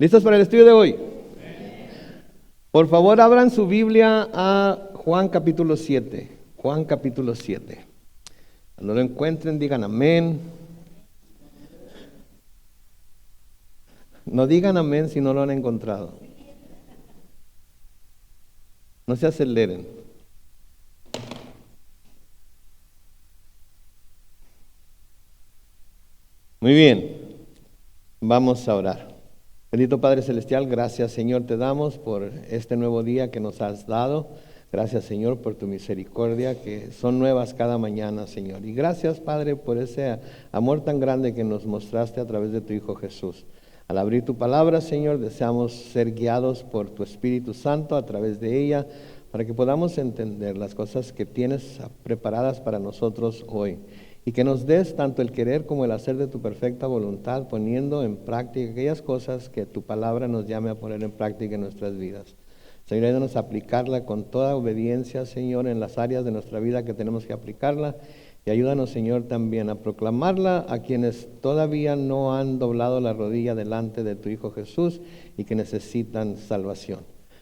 ¿Listos para el estudio de hoy? Por favor, abran su Biblia a Juan capítulo 7. Juan capítulo 7. Cuando lo encuentren, digan amén. No digan amén si no lo han encontrado. No se aceleren. Muy bien, vamos a orar. Bendito Padre Celestial, gracias Señor te damos por este nuevo día que nos has dado. Gracias Señor por tu misericordia que son nuevas cada mañana Señor. Y gracias Padre por ese amor tan grande que nos mostraste a través de tu Hijo Jesús. Al abrir tu palabra Señor deseamos ser guiados por tu Espíritu Santo a través de ella para que podamos entender las cosas que tienes preparadas para nosotros hoy. Y que nos des tanto el querer como el hacer de tu perfecta voluntad, poniendo en práctica aquellas cosas que tu palabra nos llame a poner en práctica en nuestras vidas. Señor, ayúdanos a aplicarla con toda obediencia, Señor, en las áreas de nuestra vida que tenemos que aplicarla. Y ayúdanos, Señor, también a proclamarla a quienes todavía no han doblado la rodilla delante de tu Hijo Jesús y que necesitan salvación.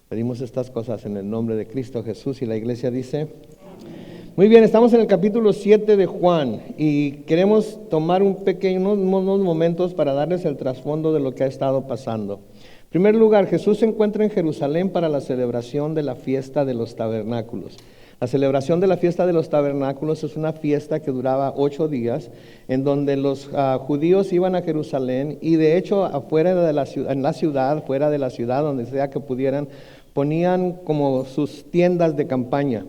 Pedimos estas cosas en el nombre de Cristo Jesús y la iglesia dice... Muy bien, estamos en el capítulo 7 de Juan y queremos tomar unos momentos para darles el trasfondo de lo que ha estado pasando. En primer lugar, Jesús se encuentra en Jerusalén para la celebración de la fiesta de los tabernáculos. La celebración de la fiesta de los tabernáculos es una fiesta que duraba 8 días, en donde los judíos iban a Jerusalén y de hecho afuera de la ciudad, en la ciudad, fuera de la ciudad, donde sea que pudieran, ponían como sus tiendas de campaña.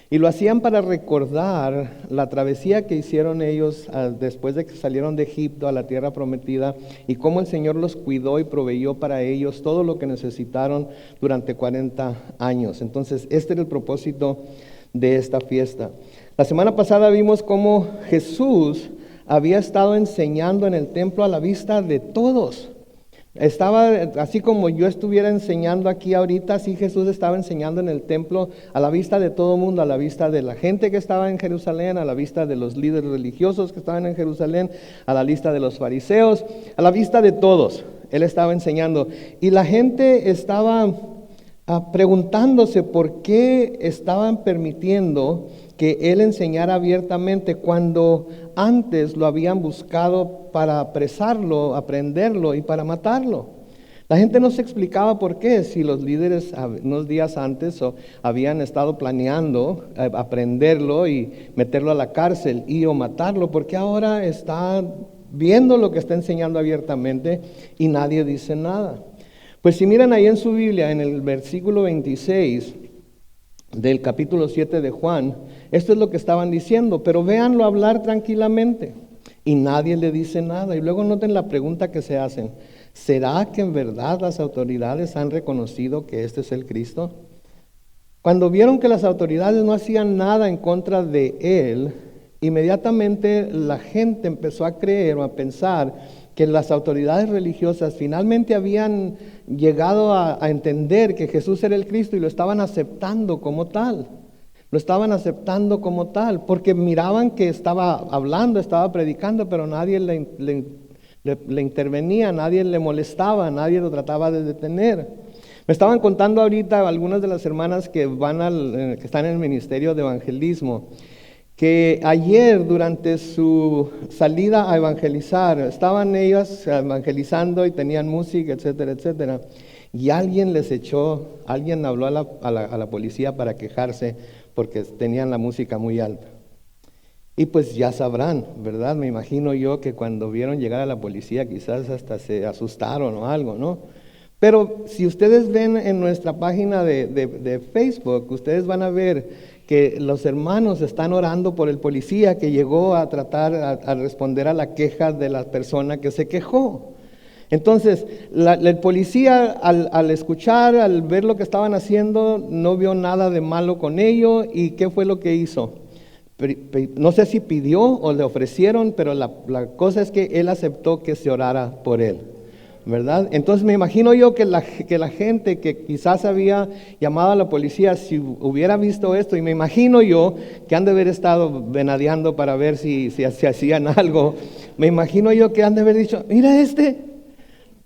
Y lo hacían para recordar la travesía que hicieron ellos después de que salieron de Egipto a la tierra prometida y cómo el Señor los cuidó y proveyó para ellos todo lo que necesitaron durante 40 años. Entonces, este era el propósito de esta fiesta. La semana pasada vimos cómo Jesús había estado enseñando en el templo a la vista de todos. Estaba, así como yo estuviera enseñando aquí ahorita, así Jesús estaba enseñando en el templo a la vista de todo el mundo, a la vista de la gente que estaba en Jerusalén, a la vista de los líderes religiosos que estaban en Jerusalén, a la vista de los fariseos, a la vista de todos. Él estaba enseñando y la gente estaba preguntándose por qué estaban permitiendo que Él enseñara abiertamente cuando antes lo habían buscado para apresarlo, aprenderlo y para matarlo. La gente no se explicaba por qué, si los líderes unos días antes habían estado planeando aprenderlo y meterlo a la cárcel o matarlo, porque ahora está viendo lo que está enseñando abiertamente y nadie dice nada. Pues si miran ahí en su Biblia, en el versículo 26 del capítulo 7 de Juan, esto es lo que estaban diciendo, pero véanlo hablar tranquilamente y nadie le dice nada. Y luego noten la pregunta que se hacen: ¿será que en verdad las autoridades han reconocido que este es el Cristo? Cuando vieron que las autoridades no hacían nada en contra de Él, inmediatamente la gente empezó a creer o a pensar que las autoridades religiosas finalmente habían llegado a entender que Jesús era el Cristo y lo estaban aceptando como tal. Lo estaban aceptando como tal, porque miraban que estaba hablando, estaba predicando, pero nadie le intervenía, nadie le molestaba, nadie lo trataba de detener. Me estaban contando ahorita algunas de las hermanas que están en el ministerio de evangelismo, que ayer durante su salida a evangelizar, estaban ellas evangelizando y tenían música, etcétera, etcétera, y alguien habló a la policía para quejarse porque tenían la música muy alta. Y pues ya sabrán, ¿verdad? Me imagino yo que cuando vieron llegar a la policía quizás hasta se asustaron o algo, ¿no? Pero si ustedes ven en nuestra página de Facebook, ustedes van a ver que los hermanos están orando por el policía que llegó a tratar a responder a la queja de la persona que se quejó. Entonces, el policía al escuchar, al ver lo que estaban haciendo, no vio nada de malo con ello. ¿Y qué fue lo que hizo? No sé si pidió o le ofrecieron, pero la cosa es que él aceptó que se orara por él, ¿verdad? Entonces me imagino yo que la gente que quizás había llamado a la policía, si hubiera visto esto, y me imagino yo que han de haber estado venadeando para ver si hacían algo, me imagino yo que han de haber dicho: mira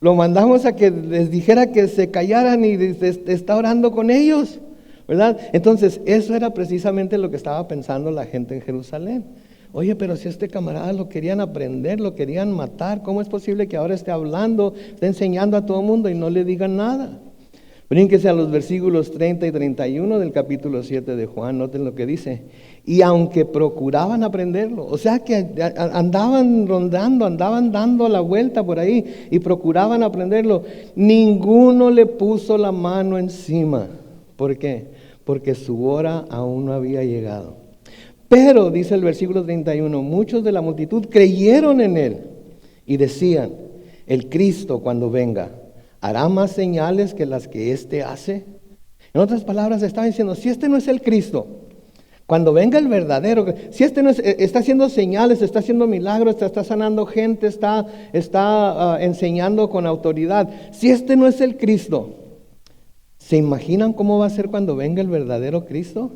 Lo mandamos a que les dijera que se callaran y está orando con ellos, ¿verdad? Entonces, eso era precisamente lo que estaba pensando la gente en Jerusalén. Oye, pero si este camarada lo querían aprender, lo querían matar, ¿cómo es posible que ahora esté hablando, esté enseñando a todo el mundo y no le digan nada? Brínquese a los versículos 30 y 31 del capítulo 7 de Juan, noten lo que dice. Y aunque procuraban aprenderlo, o sea que andaban rondando, andaban dando la vuelta por ahí y procuraban aprenderlo, ninguno le puso la mano encima. ¿Por qué? Porque su hora aún no había llegado. Pero, dice el versículo 31, muchos de la multitud creyeron en él y decían, el Cristo cuando venga, ¿hará más señales que las que éste hace? En otras palabras, estaba diciendo, si este no es el Cristo, cuando venga el verdadero, si este no es, está haciendo señales, está haciendo milagros, está sanando gente, está enseñando con autoridad, si este no es el Cristo, ¿se imaginan cómo va a ser cuando venga el verdadero Cristo?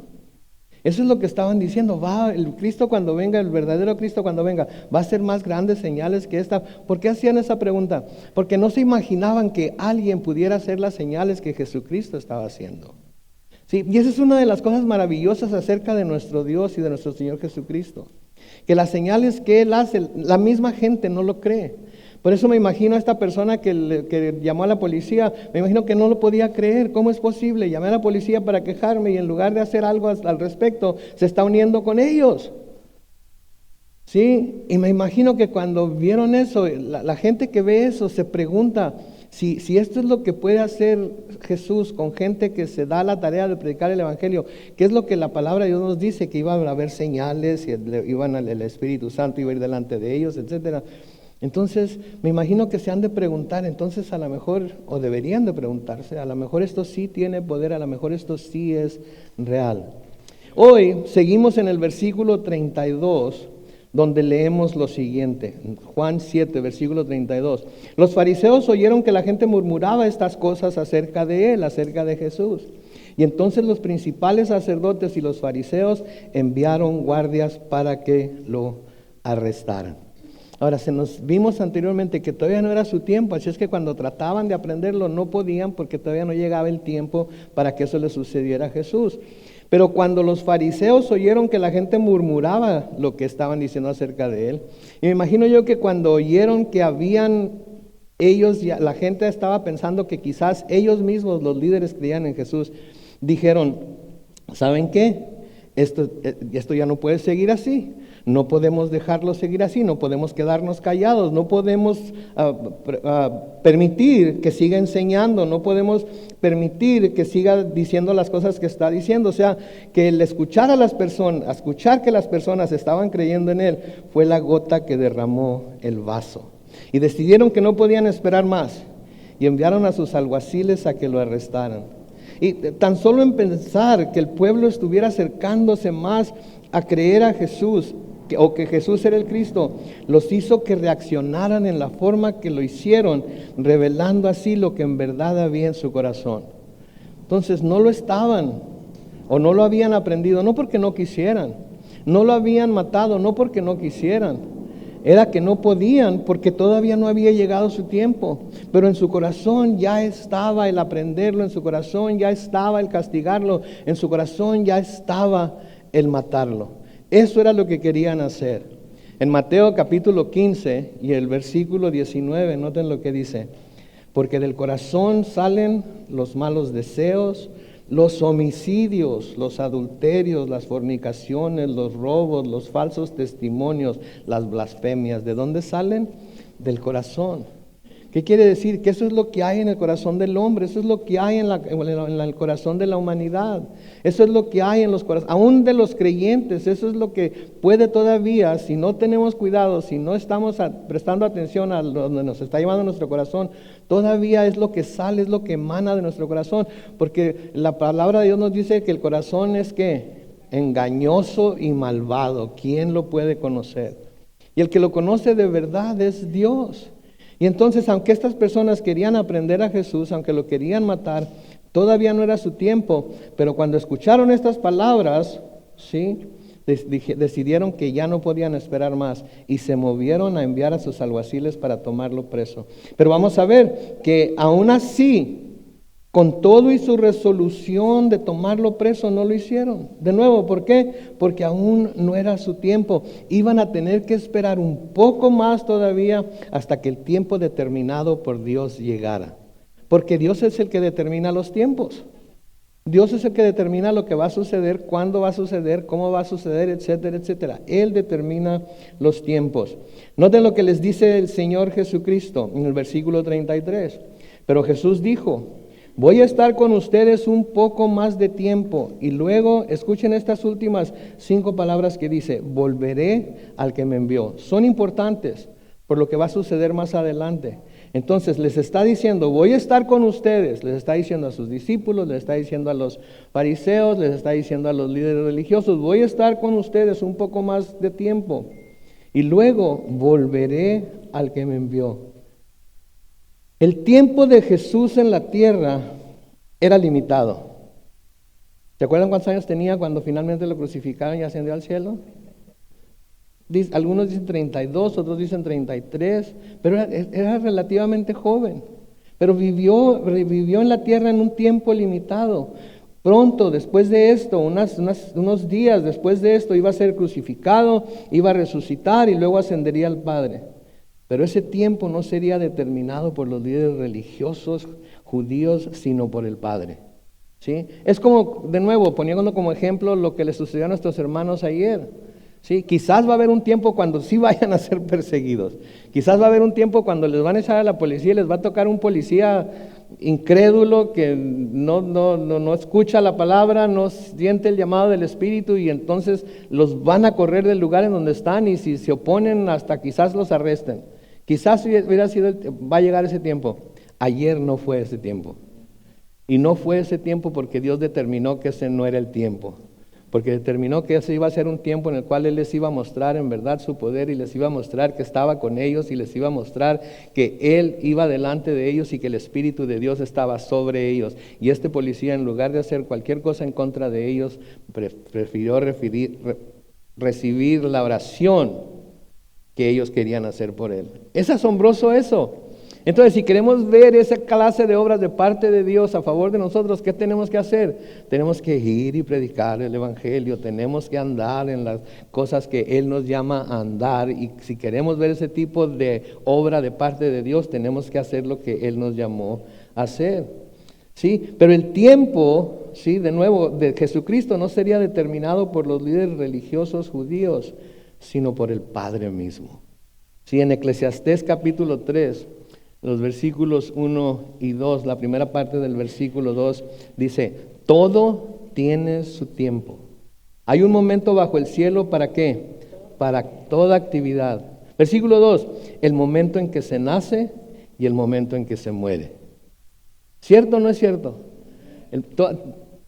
Eso es lo que estaban diciendo, el Cristo cuando venga, el verdadero Cristo cuando venga, va a hacer más grandes señales que esta. ¿Por qué hacían esa pregunta? Porque no se imaginaban que alguien pudiera hacer las señales que Jesucristo estaba haciendo. ¿Sí? Y esa es una de las cosas maravillosas acerca de nuestro Dios y de nuestro Señor Jesucristo. Que las señales que Él hace, la misma gente no lo cree. Por eso me imagino a esta persona que llamó a la policía, me imagino que no lo podía creer. ¿Cómo es posible? Llamé a la policía para quejarme y en lugar de hacer algo al respecto, se está uniendo con ellos. ¿Sí? Y me imagino que cuando vieron eso, la gente que ve eso se pregunta, si esto es lo que puede hacer Jesús con gente que se da la tarea de predicar el Evangelio, ¿qué es lo que la palabra de Dios nos dice? Que iban a haber señales, y el Espíritu Santo iba a ir delante de ellos, etcétera. Entonces, me imagino que se han de preguntar, entonces a lo mejor, o deberían de preguntarse, a lo mejor esto sí tiene poder, a lo mejor esto sí es real. Hoy seguimos en el versículo 32, donde leemos lo siguiente, Juan 7, versículo 32. Los fariseos oyeron que la gente murmuraba estas cosas acerca de él, acerca de Jesús. Y entonces los principales sacerdotes y los fariseos enviaron guardias para que lo arrestaran. Ahora, vimos anteriormente que todavía no era su tiempo, así es que cuando trataban de aprenderlo no podían porque todavía no llegaba el tiempo para que eso le sucediera a Jesús. Pero cuando los fariseos oyeron que la gente murmuraba lo que estaban diciendo acerca de él, y me imagino yo que cuando oyeron que la gente estaba pensando que quizás ellos mismos, los líderes, creían en Jesús, dijeron, ¿saben qué? Esto ya no puede seguir así. No podemos dejarlo seguir así, no podemos quedarnos callados, no podemos permitir que siga enseñando, no podemos permitir que siga diciendo las cosas que está diciendo. O sea, que el escuchar a las personas, escuchar que las personas estaban creyendo en él, fue la gota que derramó el vaso. Y decidieron que no podían esperar más y enviaron a sus alguaciles a que lo arrestaran. Y tan solo en pensar que el pueblo estuviera acercándose más a creer a Jesús, o que Jesús era el Cristo, los hizo que reaccionaran en la forma que lo hicieron, revelando así lo que en verdad había en su corazón. Entonces no lo estaban, o no lo habían aprendido, no porque no quisieran, no lo habían matado, no porque no quisieran, era que no podían, porque todavía no había llegado su tiempo, pero en su corazón ya estaba el aprenderlo, en su corazón ya estaba el castigarlo, en su corazón ya estaba el matarlo. Eso era lo que querían hacer. En Mateo capítulo 15 y el versículo 19, noten lo que dice. Porque del corazón salen los malos deseos, los homicidios, los adulterios, las fornicaciones, los robos, los falsos testimonios, las blasfemias. ¿De dónde salen? Del corazón. ¿Qué quiere decir? Que eso es lo que hay en el corazón del hombre, eso es lo que hay en el corazón de la humanidad, eso es lo que hay en los corazones, aún de los creyentes, eso es lo que puede todavía, si no tenemos cuidado, si no estamos prestando atención a donde nos está llevando nuestro corazón, todavía es lo que sale, es lo que emana de nuestro corazón, porque la palabra de Dios nos dice que el corazón es ¿qué? Engañoso y malvado. ¿Quién lo puede conocer? Y el que lo conoce de verdad es Dios. Y entonces, aunque estas personas querían aprender a Jesús, aunque lo querían matar, todavía no era su tiempo. Pero cuando escucharon estas palabras, ¿sí? decidieron que ya no podían esperar más y se movieron a enviar a sus alguaciles para tomarlo preso. Pero vamos a ver que aún así, con todo y su resolución de tomarlo preso, no lo hicieron. De nuevo, ¿por qué? Porque aún no era su tiempo. Iban a tener que esperar un poco más todavía hasta que el tiempo determinado por Dios llegara. Porque Dios es el que determina los tiempos. Dios es el que determina lo que va a suceder, cuándo va a suceder, cómo va a suceder, etcétera, etcétera. Él determina los tiempos. Noten lo que les dice el Señor Jesucristo en el versículo 33. Pero Jesús dijo: voy a estar con ustedes un poco más de tiempo. Y luego, escuchen estas últimas 5 palabras que dice: volveré al que me envió. Son importantes por lo que va a suceder más adelante. Entonces les está diciendo: voy a estar con ustedes. Les está diciendo a sus discípulos, les está diciendo a los fariseos, les está diciendo a los líderes religiosos: voy a estar con ustedes un poco más de tiempo. Y luego volveré al que me envió. El tiempo de Jesús en la tierra era limitado. ¿Se acuerdan cuántos años tenía cuando finalmente lo crucificaron y ascendió al cielo? Algunos dicen 32, otros dicen 33, pero era relativamente joven. Pero vivió en la tierra en un tiempo limitado. Pronto, después de esto, unos días después de esto, iba a ser crucificado, iba a resucitar y luego ascendería al Padre. Pero ese tiempo no sería determinado por los líderes religiosos judíos, sino por el Padre. ¿Sí? Es como, de nuevo, poniéndolo como ejemplo, lo que le sucedió a nuestros hermanos ayer. ¿Sí? Quizás va a haber un tiempo cuando sí vayan a ser perseguidos. Quizás va a haber un tiempo cuando les van a echar a la policía y les va a tocar un policía incrédulo que no escucha la palabra, no siente el llamado del Espíritu, y entonces los van a correr del lugar en donde están, y si se oponen hasta quizás los arresten. Quizás va a llegar ese tiempo. Ayer no fue ese tiempo. Y no fue ese tiempo porque Dios determinó que ese no era el tiempo. Porque determinó que ese iba a ser un tiempo en el cual Él les iba a mostrar en verdad su poder, y les iba a mostrar que estaba con ellos, y les iba a mostrar que Él iba delante de ellos y que el Espíritu de Dios estaba sobre ellos. Y este policía, en lugar de hacer cualquier cosa en contra de ellos, prefirió recibir la oración que ellos querían hacer por Él. Es asombroso eso. Entonces, si queremos ver esa clase de obras de parte de Dios a favor de nosotros, ¿qué tenemos que hacer? Tenemos que ir y predicar el Evangelio, tenemos que andar en las cosas que Él nos llama a andar, y si queremos ver ese tipo de obra de parte de Dios, tenemos que hacer lo que Él nos llamó a hacer. ¿Sí? Pero el tiempo, ¿sí?, de nuevo, de Jesucristo no sería determinado por los líderes religiosos judíos, sino por el Padre mismo. ¿Sí? En Eclesiastés capítulo 3, los versículos 1 y 2, la primera parte del versículo 2 dice: todo tiene su tiempo. Hay un momento bajo el cielo, ¿para qué? Para toda actividad. Versículo 2, el momento en que se nace y el momento en que se muere. ¿Cierto o no es cierto?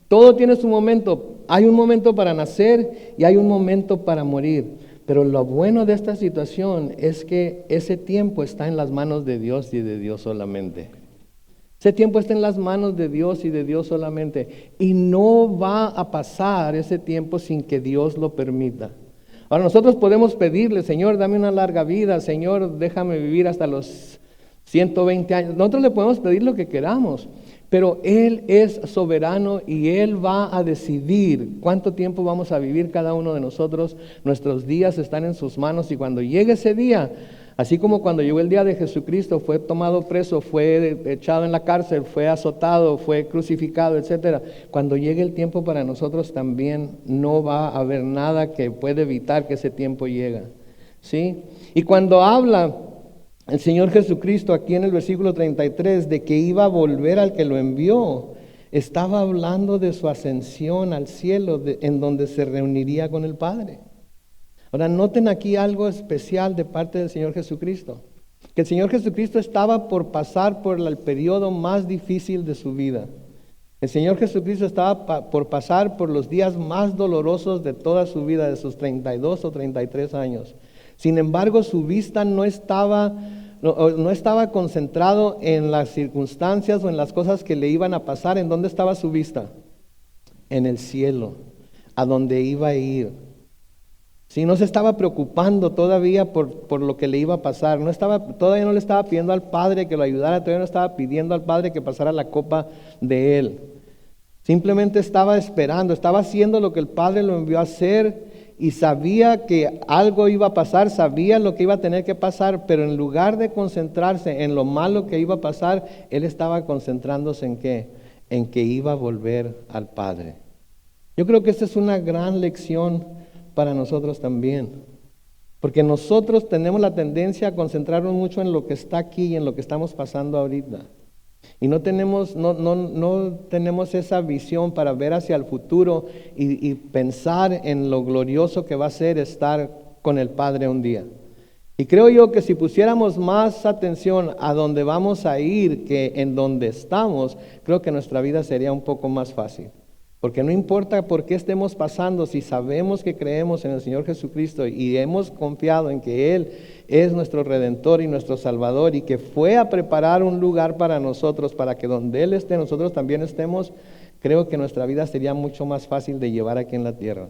Todo tiene su momento. Hay un momento para nacer y hay un momento para morir. Pero lo bueno de esta situación es que ese tiempo está en las manos de Dios y de Dios solamente. Ese tiempo está en las manos de Dios y de Dios solamente. Y no va a pasar ese tiempo sin que Dios lo permita. Ahora, nosotros podemos pedirle: Señor, dame una larga vida. Señor, déjame vivir hasta los 120 años. Nosotros le podemos pedir lo que queramos. Pero Él es soberano y Él va a decidir cuánto tiempo vamos a vivir cada uno de nosotros. Nuestros días están en sus manos, y cuando llegue ese día, así como cuando llegó el día de Jesucristo, fue tomado preso, fue echado en la cárcel, fue azotado, fue crucificado, etcétera. Cuando llegue el tiempo para nosotros también, no va a haber nada que pueda evitar que ese tiempo llegue. ¿Sí? Y cuando habla el Señor Jesucristo aquí en el versículo 33 de que iba a volver al que lo envió, estaba hablando de su ascensión al cielo, en donde se reuniría con el Padre. Ahora, noten aquí algo especial de parte del Señor Jesucristo, que el Señor Jesucristo estaba por pasar por el periodo más difícil de su vida. El Señor Jesucristo estaba por pasar por los días más dolorosos de toda su vida, de sus 32 o 33 años. Sin embargo, su vista no estaba concentrado en las circunstancias o en las cosas que le iban a pasar. ¿En dónde estaba su vista? En el cielo, a donde iba a ir. Sí, no se estaba preocupando todavía por lo que le iba a pasar. Todavía no le estaba pidiendo al Padre que lo ayudara, todavía no estaba pidiendo al Padre que pasara la copa de él. Simplemente estaba esperando, estaba haciendo lo que el Padre lo envió a hacer y sabía que algo iba a pasar, sabía lo que iba a tener que pasar, pero en lugar de concentrarse en lo malo que iba a pasar, él estaba concentrándose ¿en qué? En que iba a volver al Padre. Yo creo que esta es una gran lección para nosotros también, porque nosotros tenemos la tendencia a concentrarnos mucho en lo que está aquí y en lo que estamos pasando ahorita. Y no tenemos esa visión para ver hacia el futuro y pensar en lo glorioso que va a ser estar con el Padre un día. Y creo yo que si pusiéramos más atención a dónde vamos a ir que en donde estamos, creo que nuestra vida sería un poco más fácil. Porque no importa por qué estemos pasando, si sabemos que creemos en el Señor Jesucristo y hemos confiado en que Él es nuestro Redentor y nuestro Salvador y que fue a preparar un lugar para nosotros, para que donde Él esté, nosotros también estemos, creo que nuestra vida sería mucho más fácil de llevar aquí en la tierra.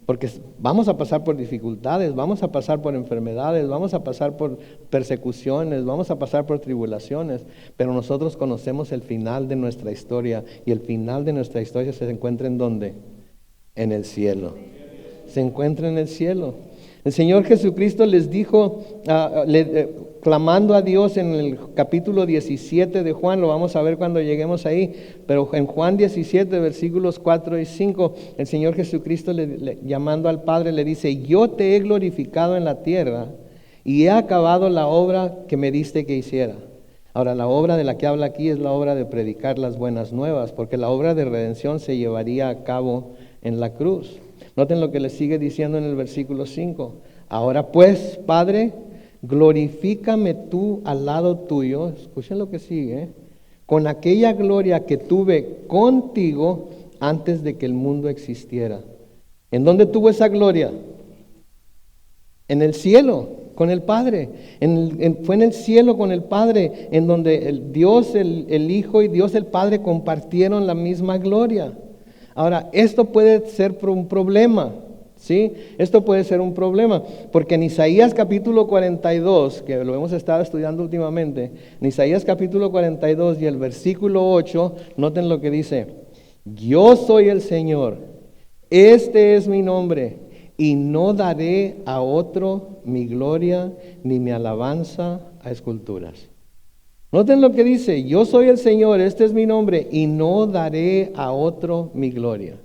Porque vamos a pasar por dificultades, vamos a pasar por enfermedades, vamos a pasar por persecuciones, vamos a pasar por tribulaciones, pero nosotros conocemos el final de nuestra historia y el final de nuestra historia se encuentra ¿en dónde? En el cielo. Se encuentra en el cielo. El Señor Jesucristo les dijo, clamando a Dios en el capítulo 17 de Juan, lo vamos a ver cuando lleguemos ahí, pero en Juan 17, versículos 4 y 5, el Señor Jesucristo llamando al Padre le dice, yo te he glorificado en la tierra y he acabado la obra que me diste que hiciera. Ahora, la obra de la que habla aquí es la obra de predicar las buenas nuevas, porque la obra de redención se llevaría a cabo en la cruz. Noten lo que le sigue diciendo en el versículo 5. Ahora pues, Padre, glorifícame tú al lado tuyo, escuchen lo que sigue, con aquella gloria que tuve contigo antes de que el mundo existiera. ¿En dónde tuvo esa gloria? En el cielo, con el Padre. Fue en el cielo con el Padre, en donde Dios el Hijo y Dios el Padre compartieron la misma gloria. Ahora, esto puede ser un problema, ¿sí? Esto puede ser un problema, porque en Isaías capítulo 42, que lo hemos estado estudiando últimamente, en Isaías capítulo 42 y el versículo 8, noten lo que dice, yo soy el Señor, este es mi nombre, y no daré a otro mi gloria ni mi alabanza a esculturas. Noten lo que dice, yo soy el Señor, este es mi nombre, y no daré a otro mi gloria.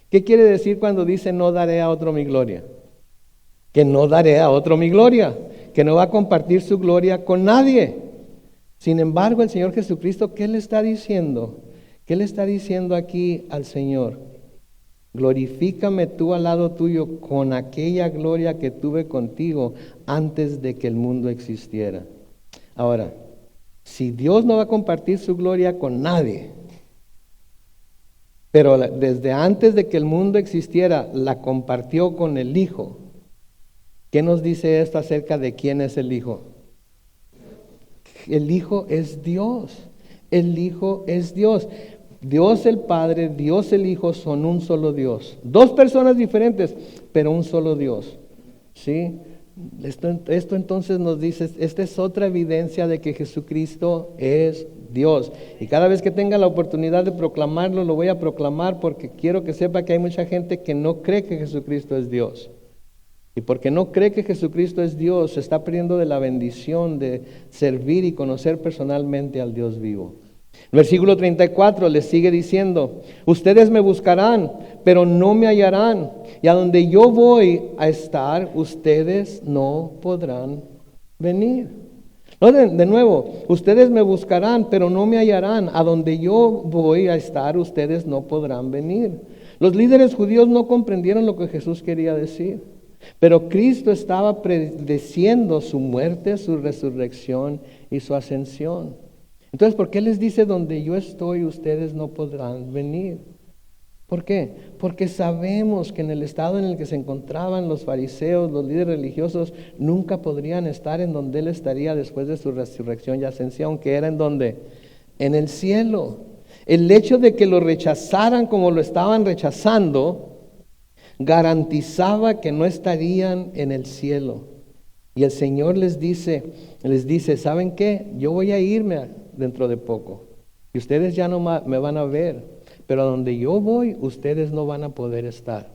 ¿Qué quiere decir cuando dice no daré a otro mi gloria? Que no daré a otro mi gloria, que no va a compartir su gloria con nadie. Sin embargo, el Señor Jesucristo, ¿qué le está diciendo? ¿Qué le está diciendo aquí al Señor? Glorifícame tú al lado tuyo con aquella gloria que tuve contigo antes de que el mundo existiera. Ahora, si Dios no va a compartir su gloria con nadie, pero desde antes de que el mundo existiera, la compartió con el Hijo, ¿qué nos dice esto acerca de quién es el Hijo? El Hijo es Dios. El Hijo es Dios. Dios el Padre, Dios el Hijo son un solo Dios. Dos personas diferentes, pero un solo Dios. ¿Sí? Esto entonces nos dice, esta es otra evidencia de que Jesucristo es Dios. Y cada vez que tenga la oportunidad de proclamarlo, lo voy a proclamar porque quiero que sepa que hay mucha gente que no cree que Jesucristo es Dios. Y porque no cree que Jesucristo es Dios, se está perdiendo de la bendición de servir y conocer personalmente al Dios vivo. Versículo 34 les sigue diciendo, ustedes me buscarán, pero no me hallarán, y a donde yo voy a estar, ustedes no podrán venir. No, de nuevo, ustedes me buscarán, pero no me hallarán, a donde yo voy a estar, ustedes no podrán venir. Los líderes judíos no comprendieron lo que Jesús quería decir, pero Cristo estaba prediciendo su muerte, su resurrección y su ascensión. Entonces, ¿por qué les dice donde yo estoy ustedes no podrán venir? ¿Por qué? Porque sabemos que en el estado en el que se encontraban los fariseos, los líderes religiosos, nunca podrían estar en donde Él estaría después de su resurrección y ascensión, que era en donde, en el cielo. El hecho de que lo rechazaran como lo estaban rechazando, garantizaba que no estarían en el cielo. Y el Señor les dice, ¿saben qué? Yo voy a irme dentro de poco. Y ustedes ya no me van a ver. Pero a donde yo voy, ustedes no van a poder estar.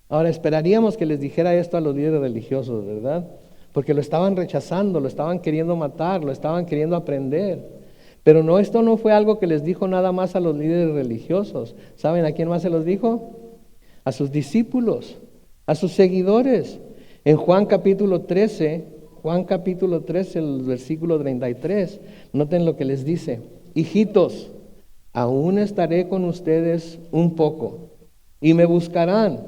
Ahora, esperaríamos que les dijera esto a los líderes religiosos, ¿verdad? Porque lo estaban rechazando, lo estaban queriendo matar, lo estaban queriendo aprender. Pero no, esto no fue algo que les dijo nada más a los líderes religiosos. ¿Saben a quién más se los dijo? A sus discípulos, a sus seguidores. En Juan capítulo 13, el versículo 33, noten lo que les dice. Hijitos, aún estaré con ustedes un poco y me buscarán.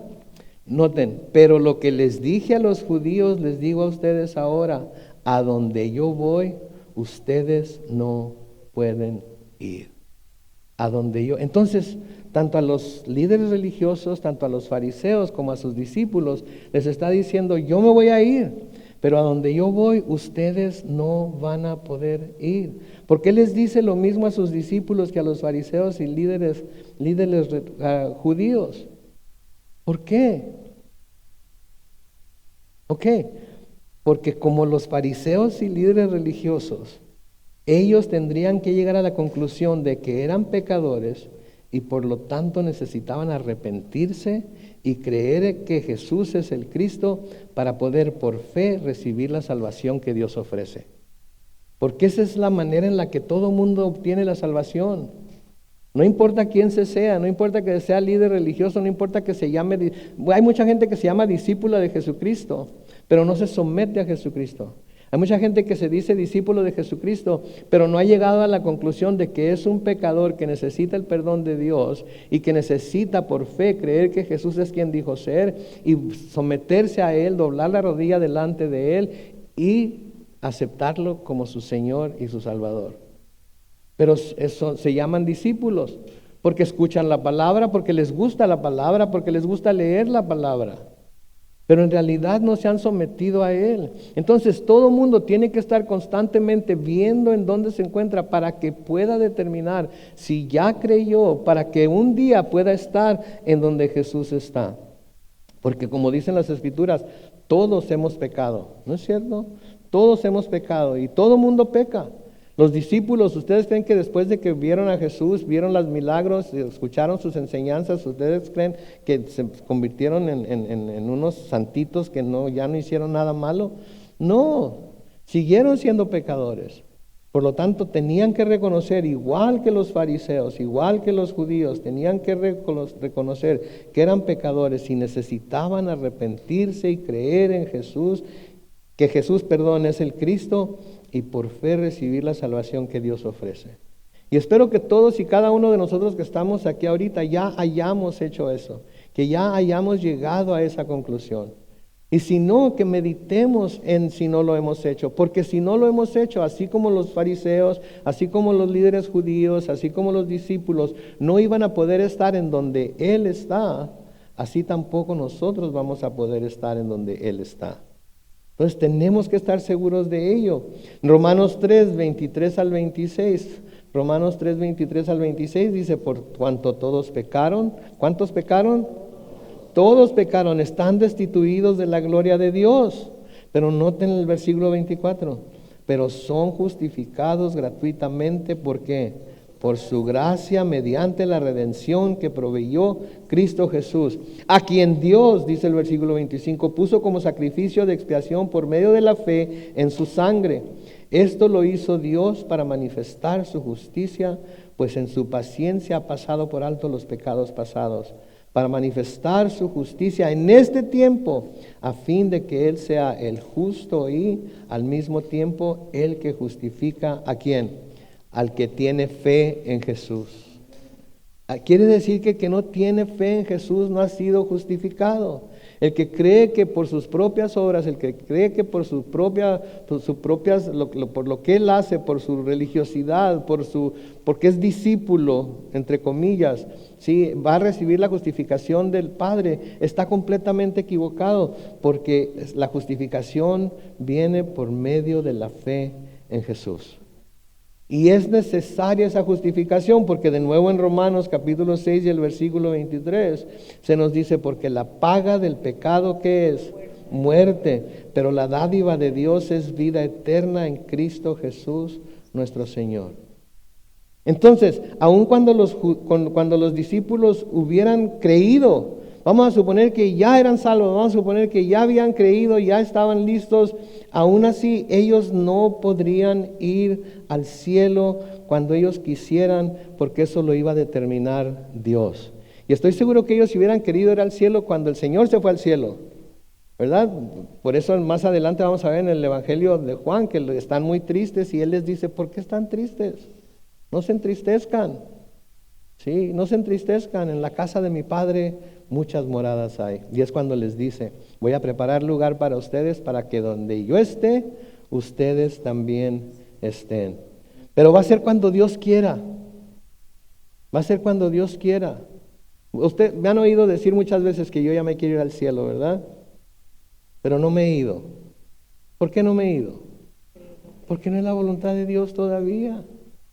Noten, pero lo que les dije a los judíos, les digo a ustedes ahora, a donde yo voy, ustedes no pueden ir. A donde yo. Entonces, tanto a los líderes religiosos, tanto a los fariseos como a sus discípulos, les está diciendo, yo me voy a ir, pero a donde yo voy, ustedes no van a poder ir. ¿Por qué les dice lo mismo a sus discípulos que a los fariseos y líderes judíos? ¿Por qué? Ok, porque como los fariseos y líderes religiosos, ellos tendrían que llegar a la conclusión de que eran pecadores y por lo tanto necesitaban arrepentirse y creer que Jesús es el Cristo para poder por fe recibir la salvación que Dios ofrece. Porque esa es la manera en la que todo mundo obtiene la salvación. No importa quién sea, no importa que sea líder religioso, no importa que se llame... Hay mucha gente que se llama discípula de Jesucristo, pero no se somete a Jesucristo. Hay mucha gente que se dice discípulo de Jesucristo, pero no ha llegado a la conclusión de que es un pecador que necesita el perdón de Dios y que necesita por fe creer que Jesús es quien dijo ser y someterse a Él, doblar la rodilla delante de Él y aceptarlo como su Señor y su Salvador. Pero eso se llaman discípulos porque escuchan la palabra, porque les gusta la palabra, porque les gusta leer la palabra. Pero en realidad no se han sometido a Él. Entonces todo mundo tiene que estar constantemente viendo en dónde se encuentra para que pueda determinar si ya creyó, para que un día pueda estar en donde Jesús está. Porque como dicen las Escrituras, todos hemos pecado, ¿no es cierto? Todos hemos pecado y todo mundo peca. Los discípulos, ¿ustedes creen que después de que vieron a Jesús, vieron los milagros, escucharon sus enseñanzas, ustedes creen que se convirtieron en unos santitos que ya no hicieron nada malo? No, siguieron siendo pecadores. Por lo tanto, tenían que reconocer, igual que los fariseos, igual que los judíos, tenían que reconocer que eran pecadores y necesitaban arrepentirse y creer en Jesús, que Jesús, es el Cristo, y por fe recibir la salvación que Dios ofrece. Y espero que todos y cada uno de nosotros que estamos aquí ahorita ya hayamos hecho eso, que ya hayamos llegado a esa conclusión. Y si no, que meditemos en si no lo hemos hecho, porque si no lo hemos hecho, así como los fariseos, así como los líderes judíos, así como los discípulos, no iban a poder estar en donde Él está, así tampoco nosotros vamos a poder estar en donde Él está. Entonces tenemos que estar seguros de ello. Romanos 3, 23 al 26. Romanos 3, 23 al 26 dice, por cuanto todos pecaron. ¿Cuántos pecaron? Todos pecaron, están destituidos de la gloria de Dios. Pero noten el versículo 24. Pero son justificados gratuitamente, ¿por qué? Por su gracia, mediante la redención que proveyó Cristo Jesús, a quien Dios, dice el versículo 25, puso como sacrificio de expiación por medio de la fe en su sangre. Esto lo hizo Dios para manifestar su justicia, pues en su paciencia ha pasado por alto los pecados pasados, para manifestar su justicia en este tiempo, a fin de que Él sea el justo y al mismo tiempo el que justifica ¿a quién? Al que tiene fe en Jesús. Quiere decir que el que no tiene fe en Jesús no ha sido justificado. El que cree que por sus propias obras, el que cree que por lo que él hace, por su religiosidad, porque es discípulo, entre comillas, ¿sí? Va a recibir la justificación del Padre, está completamente equivocado, porque la justificación viene por medio de la fe en Jesús. Y es necesaria esa justificación, porque de nuevo en Romanos capítulo 6 y el versículo 23 se nos dice, porque la paga del pecado, ¿qué es? Muerte, pero la dádiva de Dios es vida eterna en Cristo Jesús nuestro Señor. Entonces, aun cuando los discípulos hubieran creído, vamos a suponer que ya eran salvos, vamos a suponer que ya habían creído, ya estaban listos, aún así ellos no podrían ir al cielo cuando ellos quisieran, porque eso lo iba a determinar Dios. Y estoy seguro que ellos, si hubieran querido ir al cielo cuando el Señor se fue al cielo, ¿verdad? Por eso más adelante vamos a ver en el Evangelio de Juan que están muy tristes y Él les dice, ¿por qué están tristes? No se entristezcan, ¿sí? No se entristezcan, en la casa de mi Padre muchas moradas hay. Y es cuando les dice, voy a preparar lugar para ustedes, para que donde yo esté, ustedes también estén. Pero va a ser cuando Dios quiera, va a ser cuando Dios quiera. Usted me han oído decir muchas veces que yo ya me quiero ir al cielo, ¿verdad? Pero no me he ido. ¿Por qué no me he ido? Porque no es la voluntad de Dios todavía.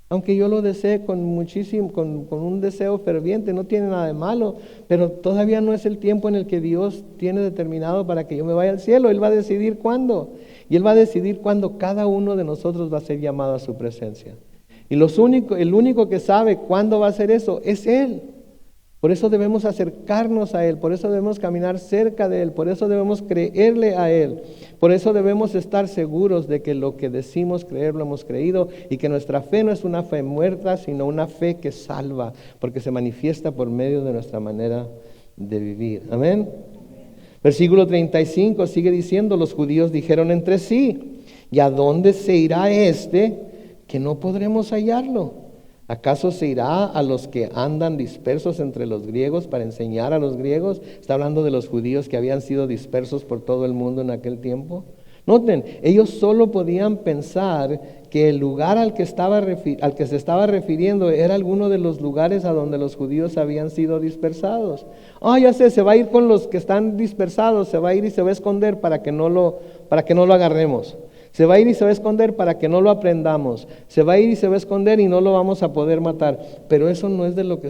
Aunque yo lo desee con un deseo ferviente, no tiene nada de malo, pero todavía no es el tiempo en el que Dios tiene determinado para que yo me vaya al cielo. Él va a decidir cuándo. Y Él va a decidir cuándo cada uno de nosotros va a ser llamado a su presencia. Y el único que sabe cuándo va a ser eso es Él. Por eso debemos acercarnos a Él, por eso debemos caminar cerca de Él, por eso debemos creerle a Él, por eso debemos estar seguros de que lo que decimos creer lo hemos creído y que nuestra fe no es una fe muerta, sino una fe que salva, porque se manifiesta por medio de nuestra manera de vivir. Amén. Versículo 35 sigue diciendo, los judíos dijeron entre sí, ¿y a dónde se irá este que no podremos hallarlo? ¿Acaso se irá a los que andan dispersos entre los griegos para enseñar a los griegos? Está hablando de los judíos que habían sido dispersos por todo el mundo en aquel tiempo. Noten, ellos solo podían pensar que el lugar al que se estaba refiriendo era alguno de los lugares a donde los judíos habían sido dispersados. Ya sé, se va a ir con los que están dispersados, se va a ir y se va a esconder para que no lo agarremos. Se va a ir y se va a esconder para que no lo aprendamos. Se va a ir y se va a esconder y no lo vamos a poder matar. Pero eso no es en lo que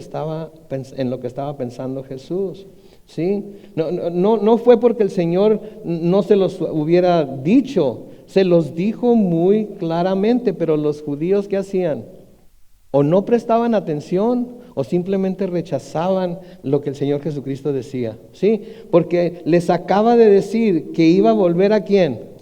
estaba pensando Jesús. ¿Sí? No fue porque el Señor no se los hubiera dicho. Se los dijo muy claramente, pero los judíos, ¿qué hacían? O no prestaban atención o simplemente rechazaban lo que el Señor Jesucristo decía. ¿Sí? Porque les acaba de decir que iba a volver ¿a quién?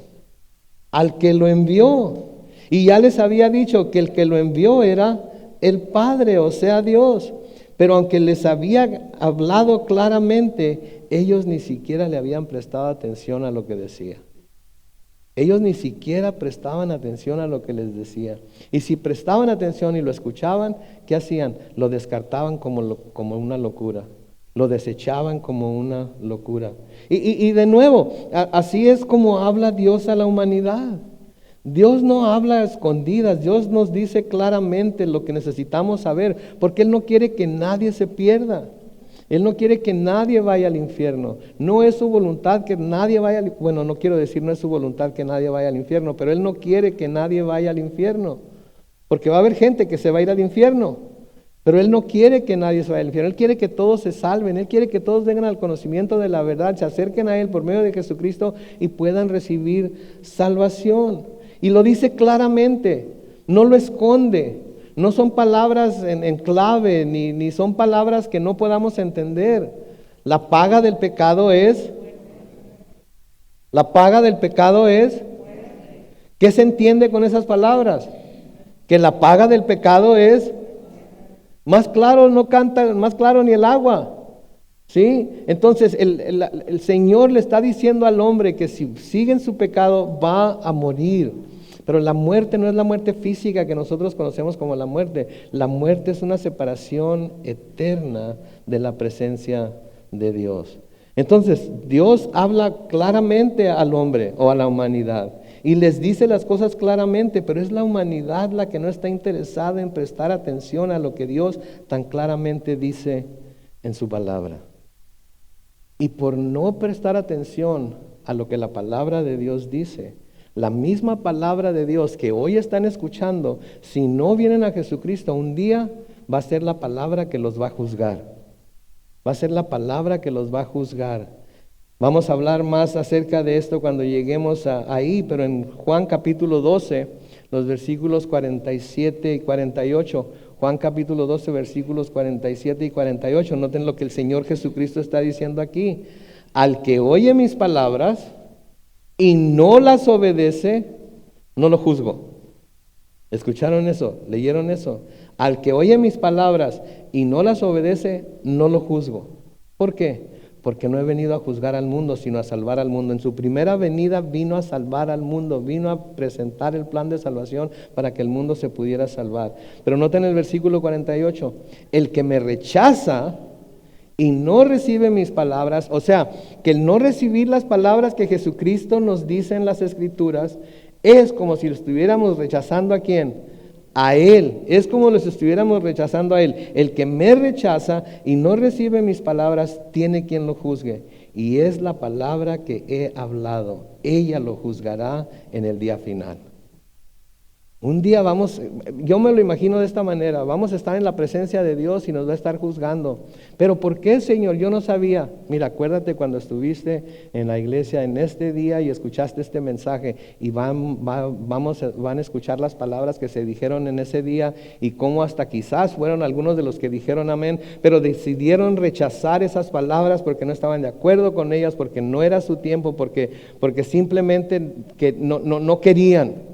Al que lo envió. Y ya les había dicho que el que lo envió era el Padre, o sea Dios. Pero aunque les había hablado claramente, ellos ni siquiera le habían prestado atención a lo que decía. Ellos ni siquiera prestaban atención a lo que les decía. Y si prestaban atención y lo escuchaban, ¿qué hacían? Lo descartaban como una locura. Lo desechaban como una locura. Y de nuevo, así es como habla Dios a la humanidad. Dios no habla a escondidas, Dios nos dice claramente lo que necesitamos saber, porque Él no quiere que nadie se pierda. Él no quiere que nadie vaya al infierno. No es su voluntad que nadie vaya al infierno. Bueno, no quiero decir no es su voluntad que nadie vaya al infierno, pero Él no quiere que nadie vaya al infierno. Porque va a haber gente que se va a ir al infierno. Pero Él no quiere que nadie se vaya al infierno. Él quiere que todos se salven. Él quiere que todos vengan al conocimiento de la verdad, se acerquen a Él por medio de Jesucristo y puedan recibir salvación. Y lo dice claramente, no lo esconde. No son palabras en clave, ni son palabras que no podamos entender. La paga del pecado es... ¿Qué se entiende con esas palabras? Que la paga del pecado es... Más claro no canta, más claro ni el agua. ¿Sí? Entonces el Señor le está diciendo al hombre que si sigue en su pecado va a morir. Pero la muerte no es la muerte física que nosotros conocemos como la muerte. La muerte es una separación eterna de la presencia de Dios. Entonces Dios habla claramente al hombre o a la humanidad. Y les dice las cosas claramente, pero es la humanidad la que no está interesada en prestar atención a lo que Dios tan claramente dice en su palabra. Y por no prestar atención a lo que la palabra de Dios dice, La misma palabra de Dios que hoy están escuchando, si no vienen a Jesucristo, un día va a ser la palabra que los va a juzgar. Va a ser la palabra que los va a juzgar. Vamos a hablar más acerca de esto cuando lleguemos ahí, pero en Juan capítulo 12, los versículos 47 y 48, Juan capítulo 12, versículos 47 y 48, noten lo que el Señor Jesucristo está diciendo aquí. Al que oye mis palabras y no las obedece, no lo juzgo. ¿Escucharon eso? ¿Leyeron eso? Al que oye mis palabras y no las obedece, no lo juzgo. ¿Por qué? Porque no he venido a juzgar al mundo, sino a salvar al mundo. En su primera venida vino a salvar al mundo, vino a presentar el plan de salvación para que el mundo se pudiera salvar. Pero noten el versículo 48, el que me rechaza y no recibe mis palabras, o sea, que el no recibir las palabras que Jesucristo nos dice en las Escrituras, es como si lo estuviéramos rechazando. ¿A quién? A Él. Es como los estuviéramos rechazando a Él. El que me rechaza y no recibe mis palabras, tiene quien lo juzgue. Y es la palabra que he hablado. Ella lo juzgará en el día final. Un día yo me lo imagino de esta manera, vamos a estar en la presencia de Dios y nos va a estar juzgando. Pero ¿por qué, Señor? Yo no sabía. Mira, acuérdate cuando estuviste en la iglesia en este día y escuchaste este mensaje y van a escuchar las palabras que se dijeron en ese día y cómo hasta quizás fueron algunos de los que dijeron amén, pero decidieron rechazar esas palabras porque no estaban de acuerdo con ellas, porque no era su tiempo, porque simplemente que no querían.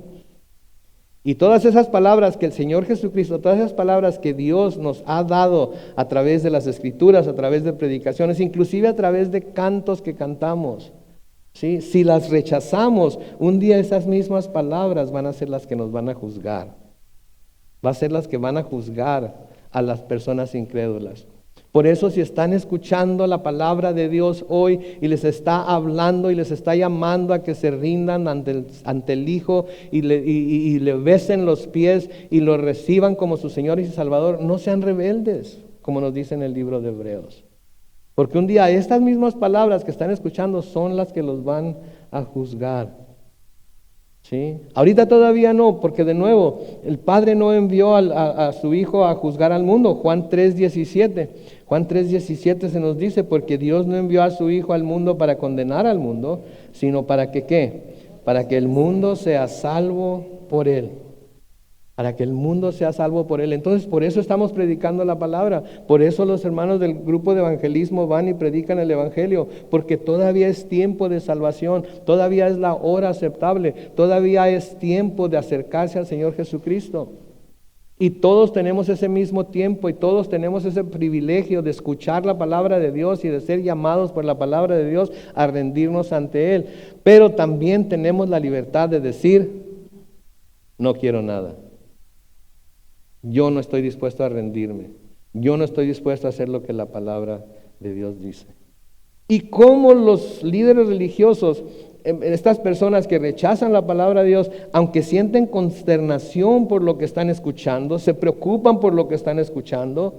Y todas esas palabras que el Señor Jesucristo, todas esas palabras que Dios nos ha dado a través de las Escrituras, a través de predicaciones, inclusive a través de cantos que cantamos, ¿sí? Si las rechazamos, un día esas mismas palabras van a ser las que nos van a juzgar. Va a ser las que van a juzgar a las personas incrédulas. Por eso, si están escuchando la palabra de Dios hoy y les está hablando y les está llamando a que se rindan ante el Hijo y le besen los pies y lo reciban como su Señor y su Salvador, no sean rebeldes, como nos dice en el libro de Hebreos. Porque un día estas mismas palabras que están escuchando son las que los van a juzgar. ¿Sí? Ahorita todavía no, porque de nuevo, el Padre no envió a su Hijo a juzgar al mundo. Juan 3:17. Juan 3:17 se nos dice, porque Dios no envió a su Hijo al mundo para condenar al mundo, sino para que ¿qué? Para que el mundo sea salvo por Él. Para que el mundo sea salvo por Él. Entonces, por eso estamos predicando la palabra. Por eso los hermanos del grupo de evangelismo van y predican el Evangelio. Porque todavía es tiempo de salvación. Todavía es la hora aceptable. Todavía es tiempo de acercarse al Señor Jesucristo. Y todos tenemos ese mismo tiempo y todos tenemos ese privilegio de escuchar la palabra de Dios y de ser llamados por la palabra de Dios a rendirnos ante Él. Pero también tenemos la libertad de decir, no quiero nada. Yo no estoy dispuesto a rendirme. Yo no estoy dispuesto a hacer lo que la palabra de Dios dice. Y como los líderes religiosos, estas personas que rechazan la palabra de Dios, aunque sienten consternación por lo que están escuchando, se preocupan por lo que están escuchando,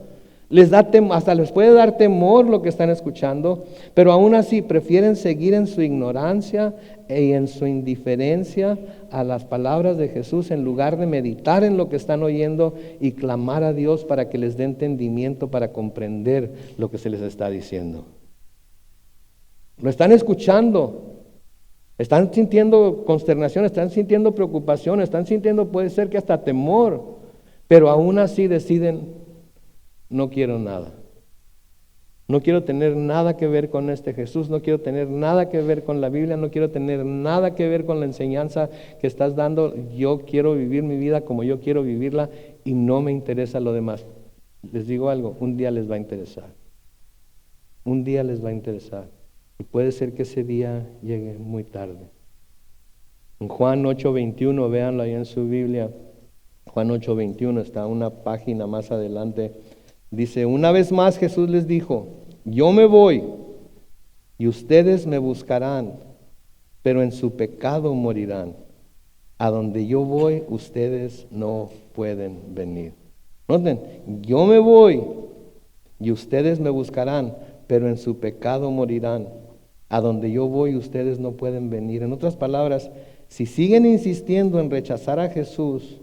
hasta les puede dar temor lo que están escuchando, pero aún así prefieren seguir en su ignorancia y en su indiferencia a las palabras de Jesús en lugar de meditar en lo que están oyendo y clamar a Dios para que les dé entendimiento para comprender lo que se les está diciendo. Lo están escuchando, están sintiendo consternación, están sintiendo preocupación, están sintiendo, puede ser que hasta temor, pero aún así deciden, no quiero nada. No quiero tener nada que ver con este Jesús, no quiero tener nada que ver con la Biblia, no quiero tener nada que ver con la enseñanza que estás dando. Yo quiero vivir mi vida como yo quiero vivirla y no me interesa lo demás. Les digo algo, un día les va a interesar. Un día les va a interesar. Y puede ser que ese día llegue muy tarde. En Juan 8:21, véanlo ahí en su Biblia. Juan 8:21 está una página más adelante. Dice, una vez más Jesús les dijo, yo me voy y ustedes me buscarán, pero en su pecado morirán. A donde yo voy, ustedes no pueden venir. Noten, yo me voy y ustedes me buscarán, pero en su pecado morirán. A donde yo voy, ustedes no pueden venir. En otras palabras, si siguen insistiendo en rechazar a Jesús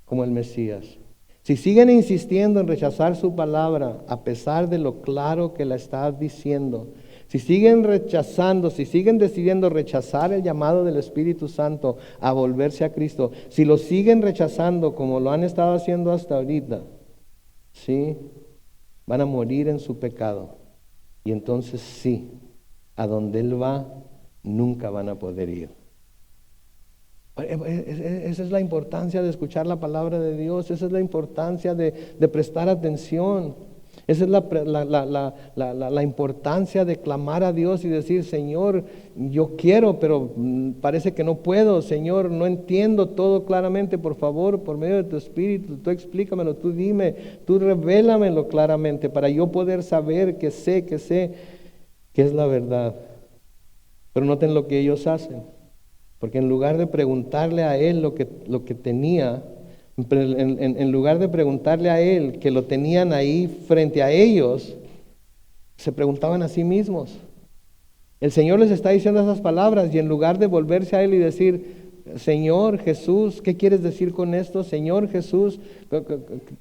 como el Mesías, si siguen insistiendo en rechazar su palabra a pesar de lo claro que la está diciendo, si siguen rechazando, si siguen decidiendo rechazar el llamado del Espíritu Santo a volverse a Cristo, si lo siguen rechazando como lo han estado haciendo hasta ahorita, ¿sí? Van a morir en su pecado. Y entonces sí, a donde Él va, nunca van a poder ir. Esa es la importancia de escuchar la palabra de Dios, esa es la importancia de prestar atención, esa es la importancia de clamar a Dios y decir, Señor, yo quiero, pero parece que no puedo, Señor, no entiendo todo claramente, por favor, por medio de tu Espíritu, tú explícamelo, tú dime, tú revélamelo claramente para yo poder saber que sé que es la verdad. Pero noten lo que ellos hacen. Porque en lugar de preguntarle a él lo que tenía, en lugar de preguntarle a él que lo tenían ahí frente a ellos, se preguntaban a sí mismos. El Señor les está diciendo esas palabras y en lugar de volverse a él y decir, Señor Jesús, ¿qué quieres decir con esto? Señor Jesús,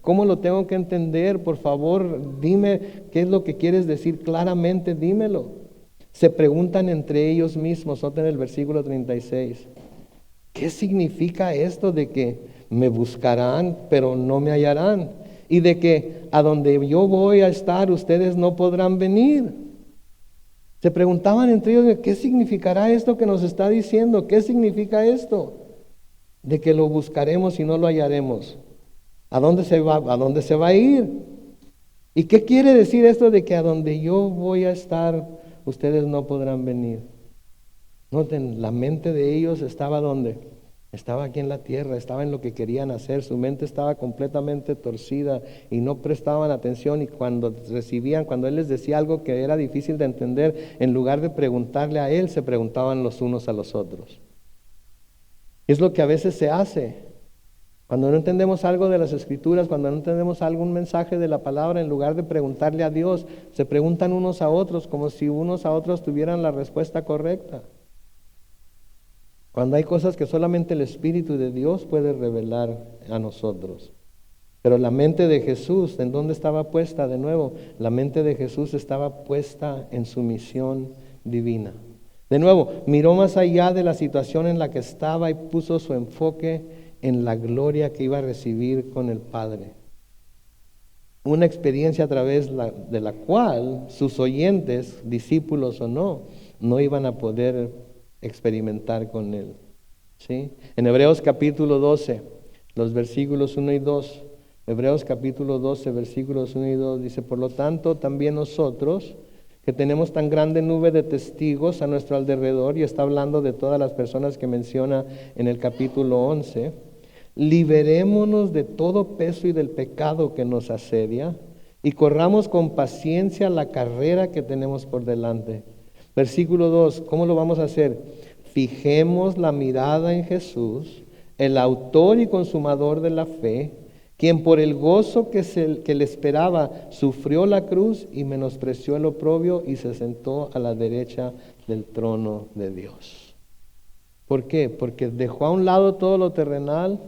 ¿cómo lo tengo que entender? Por favor, dime qué es lo que quieres decir claramente, dímelo. Se preguntan entre ellos mismos, noten el versículo 36. ¿Qué significa esto de que me buscarán, pero no me hallarán? Y de que a donde yo voy a estar, ustedes no podrán venir. Se preguntaban entre ellos, ¿qué significará esto que nos está diciendo? ¿Qué significa esto? De que lo buscaremos y no lo hallaremos. ¿A dónde se va? ¿A dónde se va a ir? ¿Y qué quiere decir esto de que a donde yo voy a estar, ustedes no podrán venir? Noten, la mente de ellos estaba ¿dónde? Estaba aquí en la tierra, estaba en lo que querían hacer, su mente estaba completamente torcida y no prestaban atención, y cuando él les decía algo que era difícil de entender, en lugar de preguntarle a él, se preguntaban los unos a los otros. Es lo que a veces se hace. Cuando no entendemos algo de las Escrituras, cuando no entendemos algún mensaje de la palabra, en lugar de preguntarle a Dios, se preguntan unos a otros como si unos a otros tuvieran la respuesta correcta. Cuando hay cosas que solamente el Espíritu de Dios puede revelar a nosotros. Pero la mente de Jesús, ¿en dónde estaba puesta? De nuevo, la mente de Jesús estaba puesta en su misión divina. De nuevo, miró más allá de la situación en la que estaba y puso su enfoque en la gloria que iba a recibir con el Padre. Una experiencia a través de la cual sus oyentes, discípulos o no iban a poder experimentar con Él. ¿Sí? En Hebreos capítulo 12, los versículos 1 y 2, Hebreos capítulo 12, versículos 1 y 2, dice, por lo tanto, también nosotros, que tenemos tan grande nube de testigos a nuestro alrededor, y está hablando de todas las personas que menciona en el capítulo 11, liberémonos de todo peso y del pecado que nos asedia, y corramos con paciencia la carrera que tenemos por delante. Versículo 2, ¿cómo lo vamos a hacer? Fijemos la mirada en Jesús, el autor y consumador de la fe, quien por el gozo que le esperaba sufrió la cruz y menospreció el oprobio y se sentó a la derecha del trono de Dios. ¿Por qué? Porque dejó a un lado todo lo terrenal,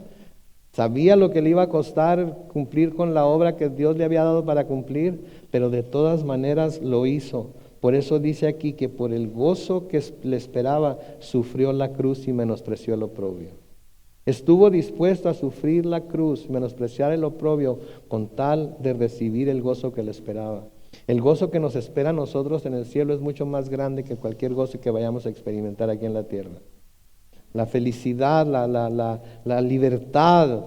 sabía lo que le iba a costar cumplir con la obra que Dios le había dado para cumplir, pero de todas maneras lo hizo. Por eso dice aquí que por el gozo que le esperaba, sufrió la cruz y menospreció el oprobio. Estuvo dispuesto a sufrir la cruz, menospreciar el oprobio, con tal de recibir el gozo que le esperaba. El gozo que nos espera a nosotros en el cielo es mucho más grande que cualquier gozo que vayamos a experimentar aquí en la tierra. La felicidad, la libertad,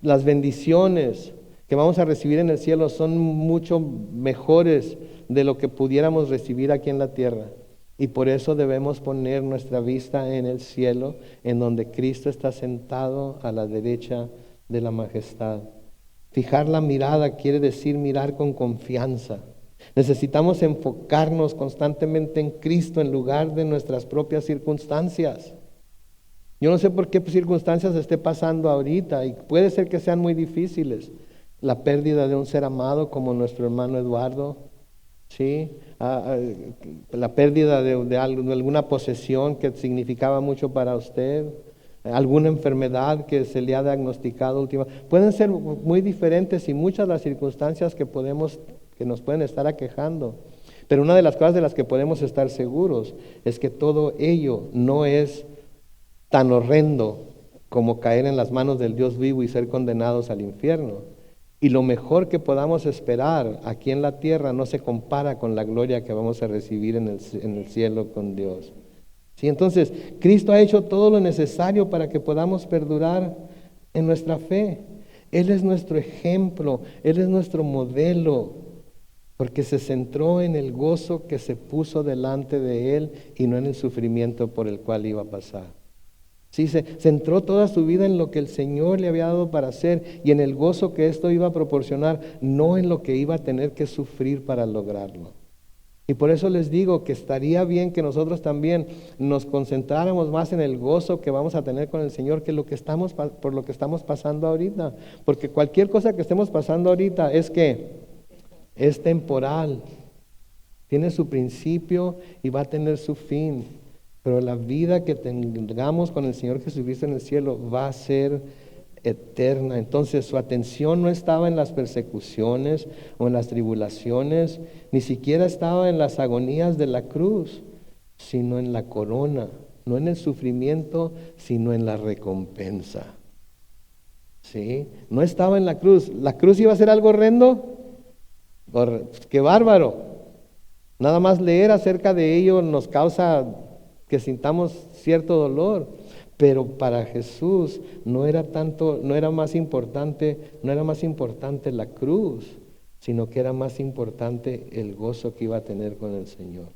las bendiciones que vamos a recibir en el cielo son mucho mejores de lo que pudiéramos recibir aquí en la tierra. Y por eso debemos poner nuestra vista en el cielo, en donde Cristo está sentado a la derecha de la majestad. Fijar la mirada quiere decir mirar con confianza. Necesitamos enfocarnos constantemente en Cristo en lugar de nuestras propias circunstancias. Yo no sé por qué circunstancias esté pasando ahorita, y puede ser que sean muy difíciles. La pérdida de un ser amado como nuestro hermano Eduardo, ¿sí? La pérdida de alguna posesión que significaba mucho para usted, alguna enfermedad que se le ha diagnosticado últimamente. Pueden ser muy diferentes y muchas las circunstancias que nos pueden estar aquejando. Pero una de las cosas de las que podemos estar seguros es que todo ello no es tan horrendo como caer en las manos del Dios vivo y ser condenados al infierno. Y lo mejor que podamos esperar aquí en la tierra no se compara con la gloria que vamos a recibir en el cielo con Dios. ¿Sí? Entonces, Cristo ha hecho todo lo necesario para que podamos perdurar en nuestra fe. Él es nuestro ejemplo, Él es nuestro modelo, porque se centró en el gozo que se puso delante de Él y no en el sufrimiento por el cual iba a pasar. Sí, se centró toda su vida en lo que el Señor le había dado para hacer y en el gozo que esto iba a proporcionar, no en lo que iba a tener que sufrir para lograrlo. Y por eso les digo que estaría bien que nosotros también nos concentráramos más en el gozo que vamos a tener con el Señor que por lo que estamos pasando ahorita. Porque cualquier cosa que estemos pasando ahorita es temporal, tiene su principio y va a tener su fin. Pero la vida que tengamos con el Señor Jesucristo en el cielo va a ser eterna. Entonces su atención no estaba en las persecuciones o en las tribulaciones, ni siquiera estaba en las agonías de la cruz, sino en la corona, no en el sufrimiento, sino en la recompensa. ¿Sí? No estaba en la cruz. ¿La cruz iba a ser algo horrendo? ¡Qué bárbaro! Nada más leer acerca de ello nos causa que sintamos cierto dolor, pero para Jesús no era más importante la cruz, sino que era más importante el gozo que iba a tener con el Señor.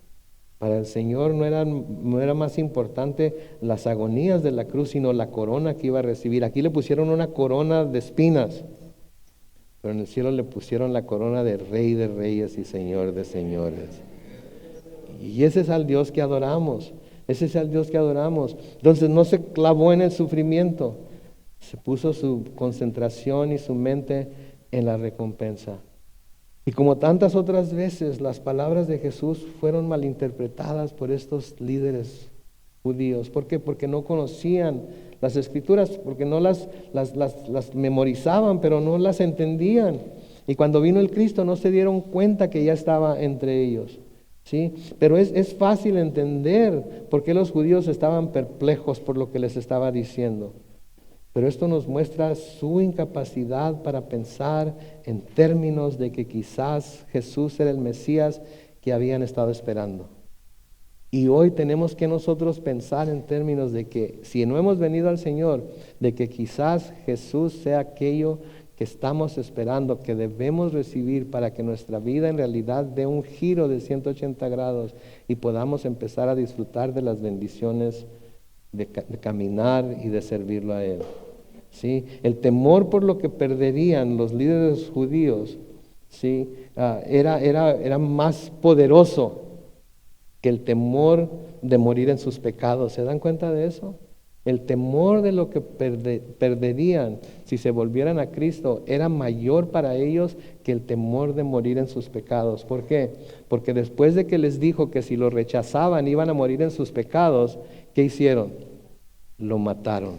Para el Señor no era más importante las agonías de la cruz, sino la corona que iba a recibir. Aquí le pusieron una corona de espinas, pero en el cielo le pusieron la corona de Rey de Reyes y Señor de Señores. Y ese es al Dios que adoramos. Ese es el Dios que adoramos. Entonces no se clavó en el sufrimiento, se puso su concentración y su mente en la recompensa. Y como tantas otras veces, las palabras de Jesús fueron malinterpretadas por estos líderes judíos. ¿Por qué? Porque no conocían las Escrituras, porque no las memorizaban, pero no las entendían. Y cuando vino el Cristo no se dieron cuenta que ya estaba entre ellos. ¿Sí? Pero es fácil entender por qué los judíos estaban perplejos por lo que les estaba diciendo. Pero esto nos muestra su incapacidad para pensar en términos de que quizás Jesús era el Mesías que habían estado esperando. Y hoy tenemos que nosotros pensar en términos de que si no hemos venido al Señor, de que quizás Jesús sea aquello que estamos esperando, que debemos recibir para que nuestra vida en realidad dé un giro de 180 grados y podamos empezar a disfrutar de las bendiciones de caminar y de servirlo a Él. ¿Sí? El temor por lo que perderían los líderes judíos, ¿sí? Era más poderoso que el temor de morir en sus pecados. ¿Se dan cuenta de eso? El temor de lo que perderían si se volvieran a Cristo era mayor para ellos que el temor de morir en sus pecados. ¿Por qué? Porque después de que les dijo que si lo rechazaban iban a morir en sus pecados, ¿qué hicieron? Lo mataron.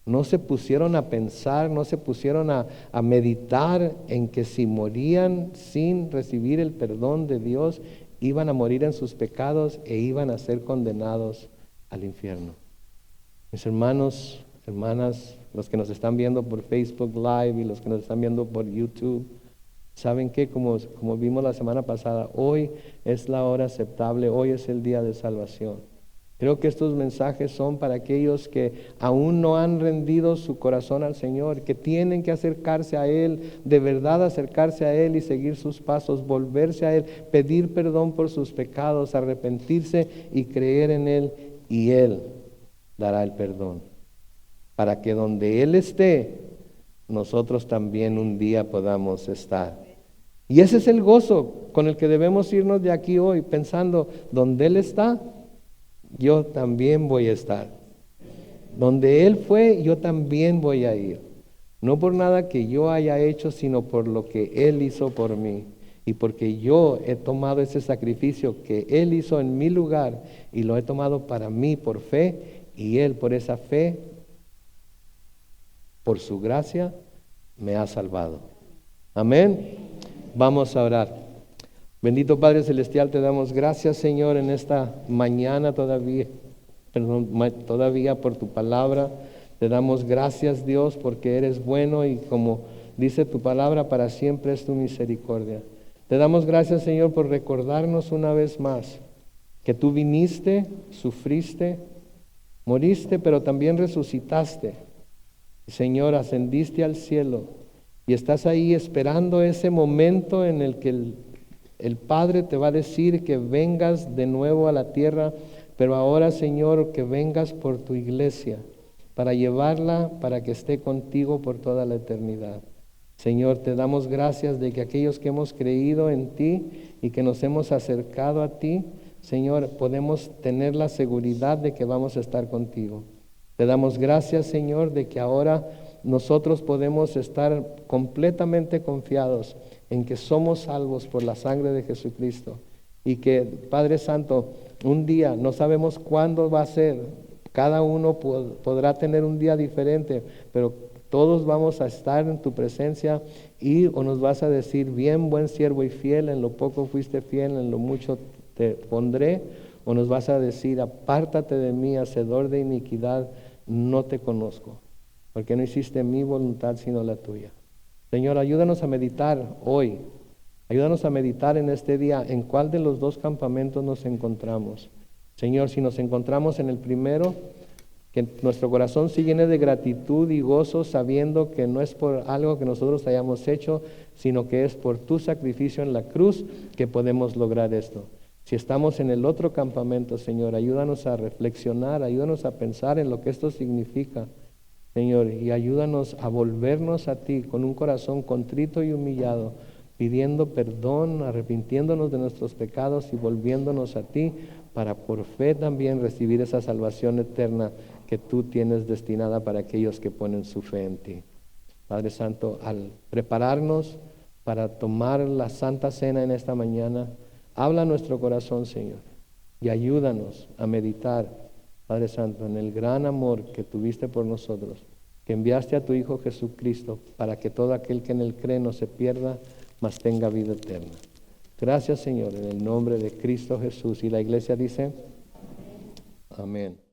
No se pusieron a pensar, no se pusieron a meditar en que si morían sin recibir el perdón de Dios, iban a morir en sus pecados e iban a ser condenados al infierno. Mis hermanos, hermanas, los que nos están viendo por Facebook Live y los que nos están viendo por YouTube, ¿saben qué? Como vimos la semana pasada, hoy es la hora aceptable, hoy es el día de salvación. Creo que estos mensajes son para aquellos que aún no han rendido su corazón al Señor, que tienen que acercarse a Él, de verdad acercarse a Él y seguir sus pasos, volverse a Él, pedir perdón por sus pecados, arrepentirse y creer en Él, y Él dará el perdón, para que donde Él esté, nosotros también un día podamos estar. Y ese es el gozo con el que debemos irnos de aquí hoy, pensando, donde Él está, yo también voy a estar. Donde Él fue, yo también voy a ir. No por nada que yo haya hecho, sino por lo que Él hizo por mí. y porque yo he tomado ese sacrificio que Él hizo en mi lugar y lo he tomado para mí por fe, y Él por esa fe, por su gracia, me ha salvado. Amén. Vamos a orar. Bendito Padre Celestial, te damos gracias, Señor, en esta mañana todavía por tu palabra. Te damos gracias, Dios, porque eres bueno y como dice tu palabra, para siempre es tu misericordia. Te damos gracias, Señor, por recordarnos una vez más que tú viniste, sufriste, moriste, pero también resucitaste. Señor, ascendiste al cielo y estás ahí esperando ese momento en el que el Padre te va a decir que vengas de nuevo a la tierra, pero ahora, Señor, que vengas por tu iglesia para llevarla, para que esté contigo por toda la eternidad. Señor, te damos gracias de que aquellos que hemos creído en ti y que nos hemos acercado a ti, Señor, podemos tener la seguridad de que vamos a estar contigo. Te damos gracias, Señor, de que ahora nosotros podemos estar completamente confiados en que somos salvos por la sangre de Jesucristo y que, Padre Santo, un día, no sabemos cuándo va a ser, cada uno podrá tener un día diferente, pero todos vamos a estar en tu presencia y o nos vas a decir, bien, buen siervo y fiel, en lo poco fuiste fiel, en lo mucho te pondré, o nos vas a decir, apártate de mí, hacedor de iniquidad, no te conozco, porque no hiciste mi voluntad sino la tuya. Señor, ayúdanos a meditar hoy, ayúdanos a meditar en este día en cuál de los dos campamentos nos encontramos. Señor, si nos encontramos en el primero, que nuestro corazón se llene de gratitud y gozo, sabiendo que no es por algo que nosotros hayamos hecho, sino que es por tu sacrificio en la cruz que podemos lograr esto. Si estamos en el otro campamento, Señor, ayúdanos a reflexionar, ayúdanos a pensar en lo que esto significa, Señor, y ayúdanos a volvernos a ti con un corazón contrito y humillado, pidiendo perdón, arrepintiéndonos de nuestros pecados y volviéndonos a ti para por fe también recibir esa salvación eterna que tú tienes destinada para aquellos que ponen su fe en ti. Padre Santo, al prepararnos para tomar la Santa Cena en esta mañana, habla a nuestro corazón, Señor, y ayúdanos a meditar, Padre Santo, en el gran amor que tuviste por nosotros, que enviaste a tu Hijo Jesucristo para que todo aquel que en él cree no se pierda, mas tenga vida eterna. Gracias, Señor, en el nombre de Cristo Jesús. Y la iglesia dice, amén.